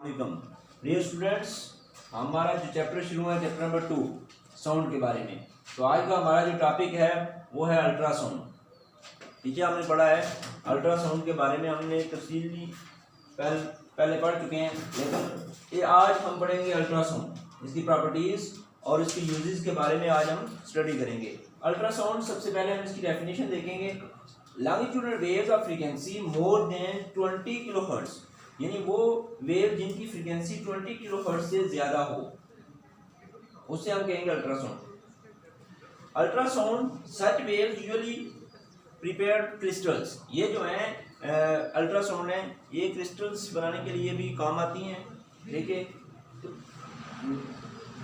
Dear students, हमारा जो chapter शुरू है चैप्टर नंबर 2 साउंड के बारे में। तो आज का हमारा जो टॉपिक है वो है अल्ट्रासाउंड। ठीक है, हमने पढ़ा है अल्ट्रासाउंड के बारे में, हमने तफसीली पहले पढ़ चुके हैं, लेकिन ये आज हम पढ़ेंगे अल्ट्रासाउंड, इसकी प्रॉपर्टीज़ और इसके यूजेस के बारे में आज हम स्टडी करेंगे। अल्ट्रासाउंड सबसे पहले हम इसकी डेफिनेशन देखेंगे। Longitudinal waves of frequency more than 20 kilohertz, यानी वो वेव जिनकी फ्रीक्वेंसी 20 किलोहर्ट्ज से ज़्यादा हो, उसे हम कहेंगे अल्ट्रासाउंड। अल्ट्रासाउंड सच वेव्स यूजुअली प्रिपेयर्ड क्रिस्टल्स, ये जो हैं अल्ट्रासाउंड है, ये क्रिस्टल्स बनाने के लिए भी काम आती हैं। देखिए,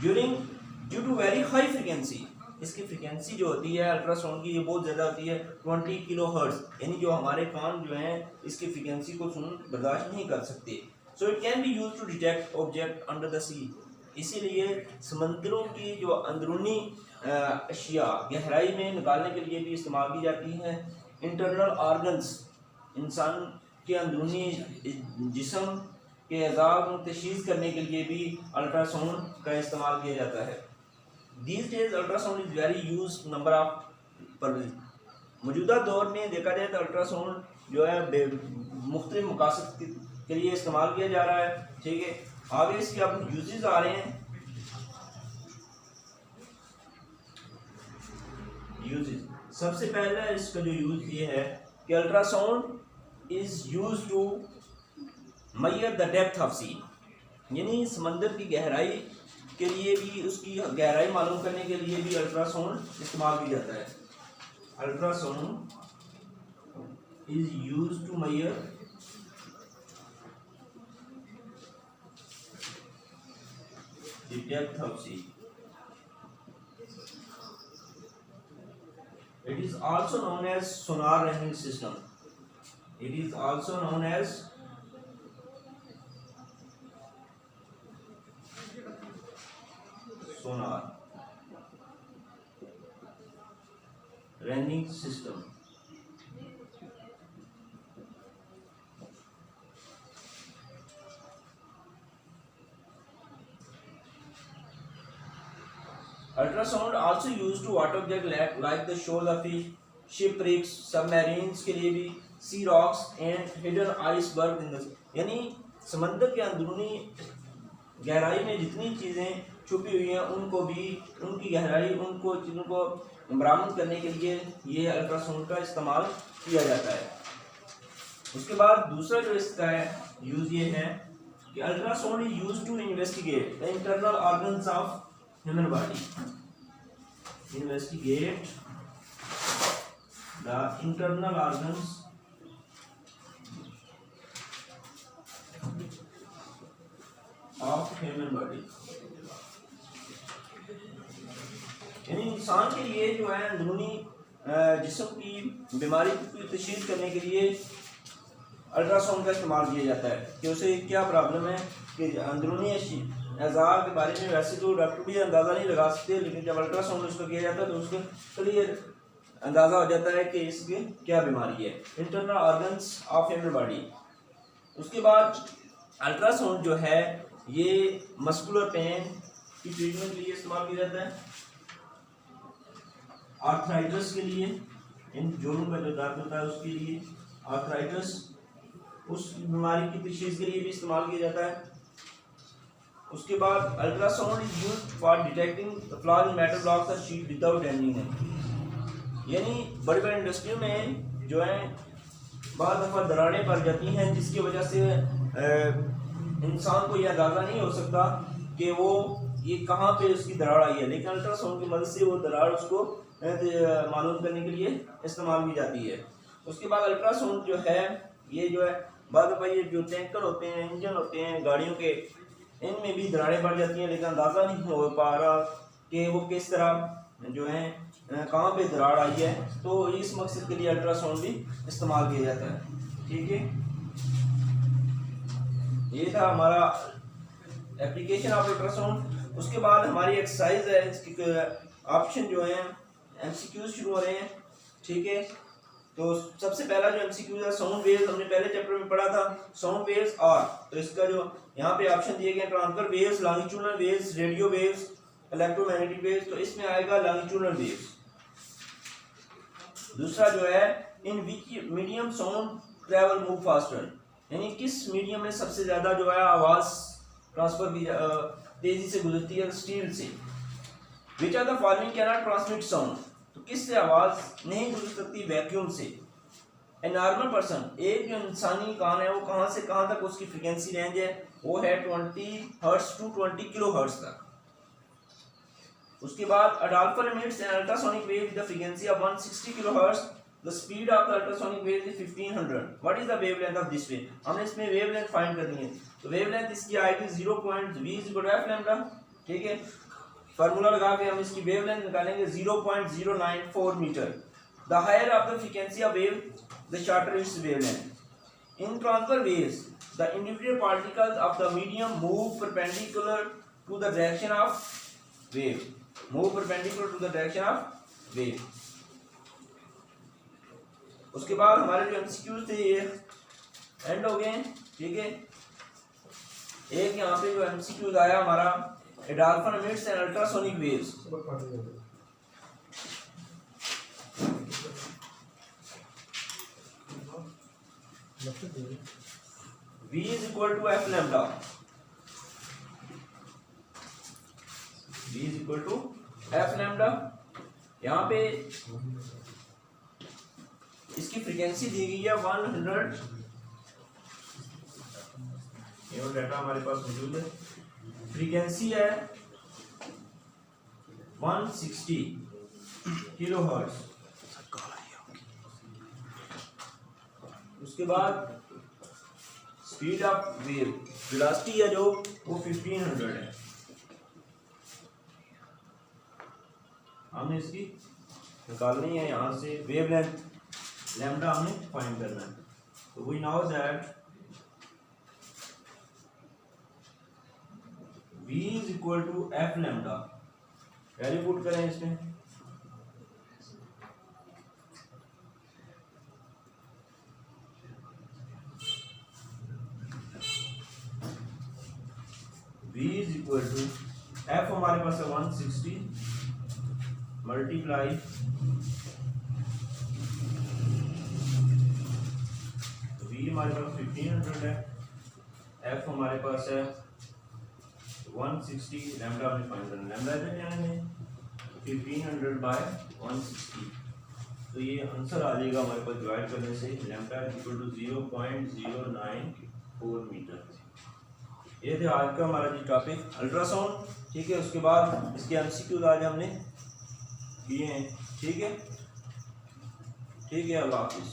due to very high frequency, इसकी फ्रीक्वेंसी जो होती है अल्ट्रासाउंड की ये बहुत ज़्यादा होती है, 20 किलोहर्ट्ज, यानी जो हमारे कान जो हैं इसकी फ्रीक्वेंसी को सुन बर्दाश्त नहीं कर सकते। So it can be use to detect object under the sea, इसीलिए समंदरों की जो अंदरूनी अशिया गहराई में निकालने के लिए भी इस्तेमाल की जाती हैं। इंटरनल ऑर्गन्स, इंसान के अंदरूनी जिस्म के अज़ा को तशीख़ करने के लिए भी अल्ट्रासाउंड का इस्तेमाल किया जाता है। These days ultrasound is very use number of purpose. मौजूदा दौर में देखा जाए तो अल्ट्रासाउंड जो है मुख्तलिफ मकासद के लिए इस्तेमाल किया जा रहा है। ठीक है, आगे इसके अब यूजेस आ रहे हैं। यूजेस, सबसे पहला इसका जो यूज ये है कि ultrasound is use to measure the depth of sea, यानी समंदर की गहराई के लिए भी, उसकी गहराई मालूम करने के लिए भी अल्ट्रासाउंड इस्तेमाल किया जाता है। Ultrasound is use to measure the depth of sea. It is also known as sonar ranking system. It is also known as sonar ranking system. Ultrasound also use to water object like the shore of shipwrecks, submarines के लिए भी, sea rocks and hidden iceberg in the, यानी समंदर के अंदरूनी गहराई में जितनी चीज़ें छुपी हुई हैं उनको भी, उनकी गहराई, उनको चीज़ों को बरामद करने के लिए ये अल्ट्रासाउंड का इस्तेमाल किया जाता है। उसके बाद दूसरा जो इसका है यूज़ ये है कि ultrasound is use to investigate the internal organs of human body. Investigate the internal organs of human body, यानी इंसान के लिए जो है अंदरूनी जिस्म की बीमारी की तशख़ीस करने के लिए अल्ट्रासाउंड का इस्तेमाल किया जाता है कि उसे क्या प्रॉब्लम है, कि अंदरूनी अज़ा के बारे में वैसे तो डॉक्टर भी अंदाज़ा नहीं लगा सकते, लेकिन जब अल्ट्रासाउंड उसको किया जाता है तो उसको क्लियर अंदाज़ा हो जाता है कि इसकी क्या बीमारी है। Internal organs of human body. उसके बाद अल्ट्रासाउंड जो है ये मस्कुलर पेन की ट्रीटमेंट के लिए इस्तेमाल किया जाता है, आर्थराइटिस के लिए, इन जोड़ों का जो दर्द होता है उसके लिए, आर्थराइटिस उस बीमारी की तशख़ीस के लिए भी इस्तेमाल किया जाता है। उसके बाद ultrasound is used for detecting the flaw in metal blocks और शीट विदाउट डैमेजिंग देम, यानी बड़ी बड़ी इंडस्ट्रियों में जो है बहुत दफ़ा दरारें पड़ जाती हैं जिसकी वजह से इंसान को यह अंदाज़ा नहीं हो सकता कि वो ये कहाँ पे उसकी दरार आई है, लेकिन अल्ट्रासाउंड की मदद से वो दरार उसको मालूम करने के लिए इस्तेमाल की जाती है। उसके बाद अल्ट्रासाउंड जो है ये जो है बाद दफ़ा ये जो टैंकर होते हैं, इंजन होते हैं गाड़ियों के, इनमें भी दरारें पड़ जाती हैं, लेकिन अंदाज़ा नहीं हो पा रहा कि वो किस तरह जो है कहाँ पे दरार आई है, तो इस मकसद के लिए अल्ट्रासाउंड भी इस्तेमाल किया जाता है। ठीक है, ये था हमारा एप्लीकेशन ऑफ अल्ट्रासाउंड। उसके बाद हमारी एक्सरसाइज है, इसके ऑप्शन जो हैं MCQs शुरू हो रहे हैं। ठीक है, तो सबसे पहला जो एमसीक्यू है साउंड वेव्स, हमने पहले चैप्टर में पढ़ा था साउंड वेव्स और तो इसका जो यहाँ पे ऑप्शन दिए गए transfer waves, longitudinal waves, radio waves, electromagnetic waves, तो इसमें आएगा लॉन्गिट्यूडनल वेव्स। दूसरा जो है in which medium sound travel move faster, यानी किस मीडियम में सबसे ज्यादा जो है आवाज ट्रांसफर की तेजी से गुजरती है, स्टील से। Which are the following can not transmit sound, तो किससे आवाज नहीं गुजर सकती, वैक्यूम से। ए नॉर्मल पर्सन, एक जो इंसानी कान है वो कहाँ से कहाँ तक उसकी फ्रीक्वेंसी रेंज है, वो है 20 हर्ट्ज टू 20 किलो हर्ट्ज तक। उसके बाद a dolphin emits an ultrasonic wave with the frequency of 160 kilohertz. The speed of the ultrasonic wave is 1500. What is the wavelength of this wave? हमने इसमें wavelength find करनी है, तो wavelength इसकी आएगी 0.v = f lambda, ठीक है। Formula लगा के हम इसकी wavelength निकालेंगे 0.094 metre. The higher of the frequency of wave, the shorter its wavelength. In transfer waves, the individual particles of the medium move perpendicular to the direction of wave. Move perpendicular to the direction of wave. उसके बाद हमारे जो MCQs थे ये and हो गए, ठीक है। एक यहाँ पे जो एमसीक्यूज आया हमारा, a dolphin emits an ultrasonic waves. V is equal to f lambda. V is equal to f lambda। यहाँ पे इसकी फ्रीक्वेंसी दी गई है 100, ये डाटा हमारे पास मौजूद है। फ्रीक्वेंसी है 160 किलो हर्ट्ज। उसके बाद स्पीड ऑफ वेव, वेलोसिटी है जो वो 1500 है। हमने इसकी निकालनी है यहाँ से वेवलेंथ लैम्डा हमने फाइंड करना है। तो we now that V is equal to f lambda, value put करें इसमें, V is equal to f हमारे पास है 160 मल्टीप्लाई V हमारे पास 1500 है, f हमारे पास है 160, लैम्डा हमने फाइंड करना, लैम्डा क्या है 1500 बाय 160। तो ये आंसर आ जाएगा हमारे पास डिवाइड करने से, लैम्डा इक्वल टू 0.094 मीटर। ये थे आज का हमारा जी टॉपिक अल्ट्रासाउंड, ठीक है। उसके बाद इसके एमसीक्यूज आज हमने किए हैं, ठीक है। अल्लाह हाफिज़।